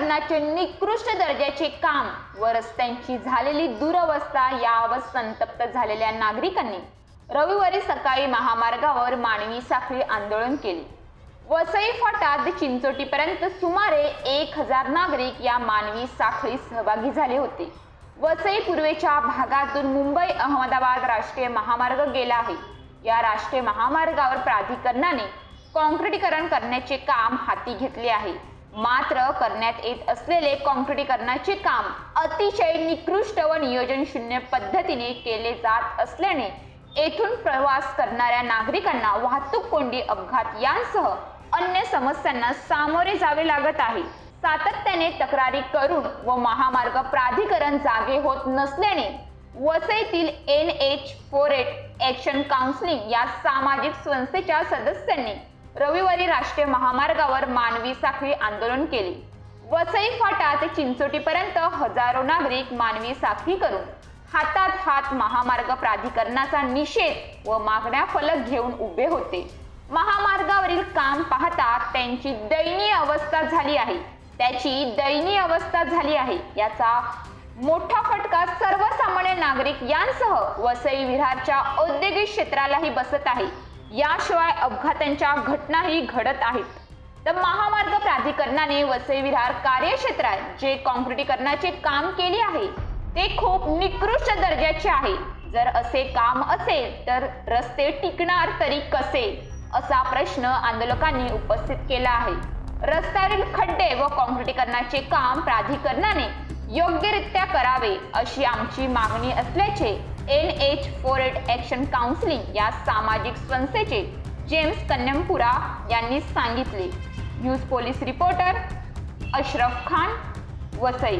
प्राधिकरणाचे निकृष्ट दर्जाचे काम व रस्त्यांची झालेली दुरवस्था यावर संतप्त झालेल्या नागरिकांनी रविवारी सकाळी महामार्गावर मानवी साखळी आंदोलन केले। वसई फाटा ते चिंचोटीपर्यंत सुमारे 1000 नागरिक या मानवी साखळीत सहभागी झाले होते। वसई पूर्वेच्या भागातून मुंबई अहमदाबाद राष्ट्रीय महामार्ग गेला आहे। या राष्ट्रीय महामार्गावर प्राधिकरणाने काँक्रिटीकरण करण्याचे काम हाती घेतले आहे। मात्र करण्यात येत असलेले काँक्रिटीकरणाचे काम अतिशय निकृष्ट व नियोजन शून्य पद्धतीने केले जात असल्याने येथून प्रवास करणाऱ्या नागरिकांना वाहतूक कोंडी, अपघात यांसह अन्य समस्यांना सामोरे जावे लागत आहे। सातत्याने तक्रारी करून व महामार्ग प्राधिकरण जागे होत नसल्याने वसईतील NH48 ॲक्शन काउन्सिल या सामाजिक संस्थेच्या सदस्यांनी रविवारी राष्ट्रीय महामार्गावर मानवी साखळी आंदोलन केले। वसई फाटा ते चिंचोटीपर्यंत हजारो नागरिक मानवी साखळी करून हातात हात महामार्ग प्राधिकरणाचा निषेध व मागण्या फलक घेऊन उभे होते। महामार्गावरील काम पाहता त्यांची दयनीय अवस्था झाली आहे। याचा मोठा फटका सर्वसामान्य नागरिक यांसह वसई विरारच्या औद्योगिक क्षेत्रालाही बसत आहे। याशिवाय अपघातांच्या घटनाही घडत आहेत। तर महामार्ग प्राधिकरणाने वसई विरार कार्यक्षेत्रात जे काँक्रिटीकरणाचे काम केले आहे ते खूप निकृष्ट दर्जाचे आहे। जर असे काम असेल तर रस्ते टिकणार तरी कसे, असा प्रश्न आंदोलकांनी उपस्थित केला आहे। रस्त्यावरील खड्डे व काँक्रिटीकरणाचे काम प्राधिकरणाने योग्यरित्या करावे अशी आमची मागणी असल्याचे NH48 ॲक्शन काउन्सिल या सामाजिक संस्थेचे जेम्स कन्नमपुरा यांनी सांगितले। News police reporter Ashraf Khan, Vasai.